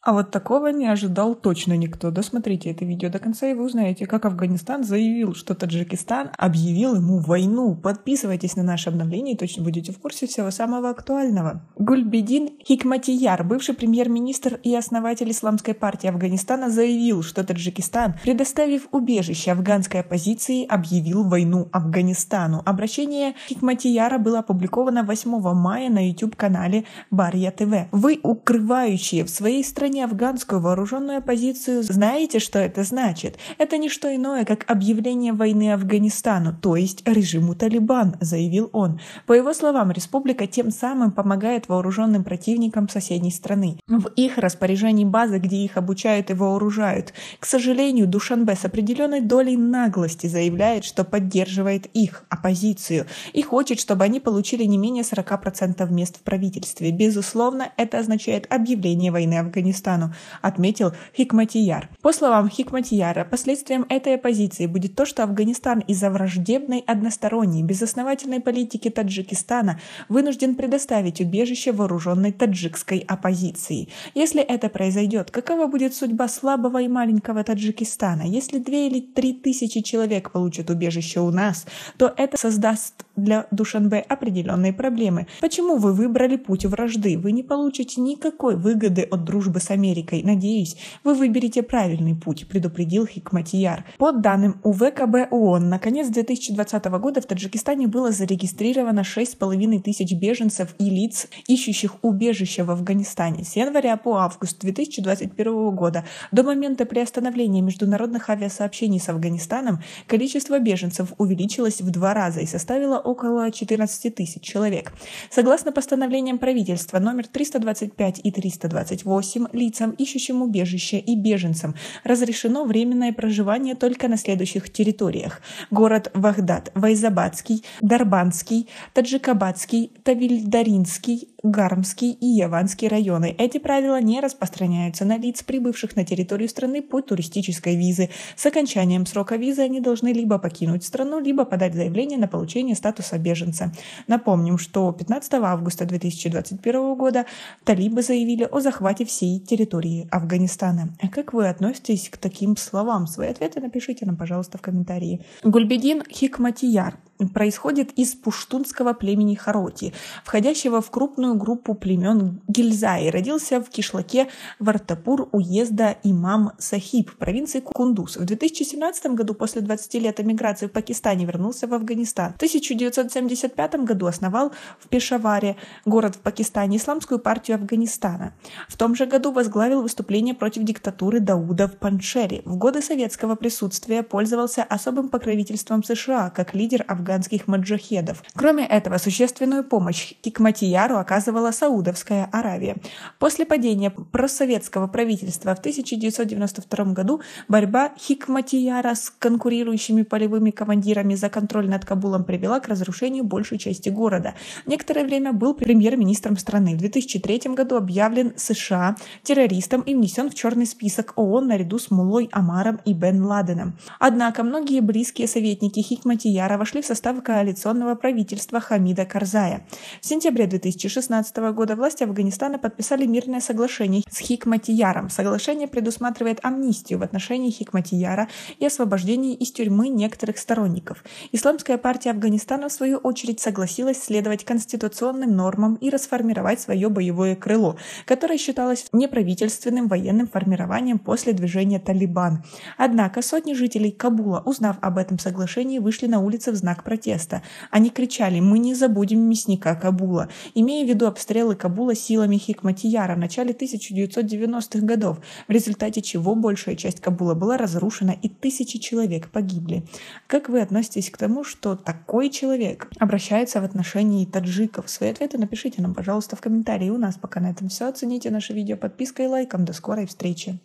А вот такого не ожидал точно никто. Досмотрите это видео до конца, и вы узнаете, как Афганистан заявил, что Таджикистан объявил ему войну. Подписывайтесь на наше обновление и точно будете в курсе всего самого актуального. Гульбедин Хикматияр, бывший премьер-министр и основатель Исламской партии Афганистана, заявил, что Таджикистан, предоставив убежище афганской оппозиции, объявил войну Афганистану. Обращение Хикматияра было опубликовано 8 мая на YouTube-канале Барья ТВ. Вы, укрывающие в своей стране афганскую вооруженную оппозицию, знаете, что это значит? Это не что иное, как объявление войны Афганистану, то есть режиму Талибан, заявил он. По его словам, республика тем самым помогает вооруженным противникам соседней страны. В их распоряжении базы, где их обучают и вооружают. К сожалению, Душанбе с определенной долей наглости заявляет, что поддерживает их оппозицию и хочет, чтобы они получили не менее 40% мест в правительстве. Безусловно, это означает объявление войны Афганистану, отметил Хикматияр. По словам Хикматияра, последствием этой оппозиции будет то, что Афганистан из-за враждебной, односторонней, безосновательной политики Таджикистана вынужден предоставить убежище вооруженной таджикской оппозиции. Если это произойдет, какова будет судьба слабого и маленького Таджикистана? Если 2 или 3 тысячи человек получат убежище у нас, то это создаст для Душанбе определенные проблемы. Почему вы выбрали путь вражды? Вы не получите никакой выгоды от дружбы с Америкой. Надеюсь, вы выберете правильный путь, предупредил Хикматияр. По данным УВКБ ООН, на конец 2020 года в Таджикистане было зарегистрировано 6,5 тысяч беженцев и лиц, ищущих убежище в Афганистане. С января по август 2021 года до момента приостановления международных авиасообщений с Афганистаном количество беженцев увеличилось в 2 раза и составило около 14 тысяч человек. Согласно постановлениям правительства номер 325 и 328, лицам, ищущим убежище, и беженцам разрешено временное проживание только на следующих территориях: город Вагдад, Вайзабадский, Дарбанский, Таджикабадский, Тавильдаринский, Гармский и Яванский районы. Эти правила не распространяются на лиц, прибывших на территорию страны по туристической визе. С окончанием срока визы они должны либо покинуть страну, либо подать заявление на получение статуса беженца. Напомним, что 15 августа 2021 года талибы заявили о захвате всей территории Афганистана. А как вы относитесь к таким словам? Свои ответы напишите нам, пожалуйста, в комментарии. Гульбедин Хикматияр происходит из пуштунского племени Хароти, входящего в крупную группу племен Гильзаи. Родился в кишлаке Вартапур уезда Имам Сахиб, провинции Кундуз. В 2017 году, после 20 лет эмиграции в Пакистане, вернулся в Афганистан. В 1975 году основал в Пешаваре, город в Пакистане, Исламскую партию Афганистана. В том же году возглавил выступление против диктатуры Дауда в Паншере. В годы советского присутствия пользовался особым покровительством США как лидер афганских маджахедов. Кроме этого, существенную помощь Хикматияру оказывала Саудовская Аравия. После падения просоветского правительства в 1992 году борьба Хикматияра с конкурирующими полевыми командирами за контроль над Кабулом привела к разрушению большей части города. Некоторое время был премьер-министром страны. В 2003 году объявлен США террористом и внесен в черный список ООН наряду с Муллой Омаром и Бен Ладеном. Однако многие близкие советники Хикматияра вошли в состав коалиционного правительства Хамида Карзая. В сентябре 2016 года власти Афганистана подписали мирное соглашение с Хикматияром. Соглашение предусматривает амнистию в отношении Хикматияра и освобождение из тюрьмы некоторых сторонников. Исламская партия Афганистана, в свою очередь, согласилась следовать конституционным нормам и расформировать свое боевое крыло, которое считалось неправительственным военным формированием после движения Талибан. Однако сотни жителей Кабула, узнав об этом соглашении, вышли на улицы в знак протеста. Они кричали: «Мы не забудем мясника Кабула», имея в виду обстрелы Кабула силами Хикматияра в начале 1990-х годов, в результате чего большая часть Кабула была разрушена и тысячи человек погибли. Как вы относитесь к тому, что такой человек обращается в отношении таджиков? Свои ответы напишите нам, пожалуйста, в комментарии. У нас пока на этом все. Оцените наше видео подпиской и лайком. До скорой встречи!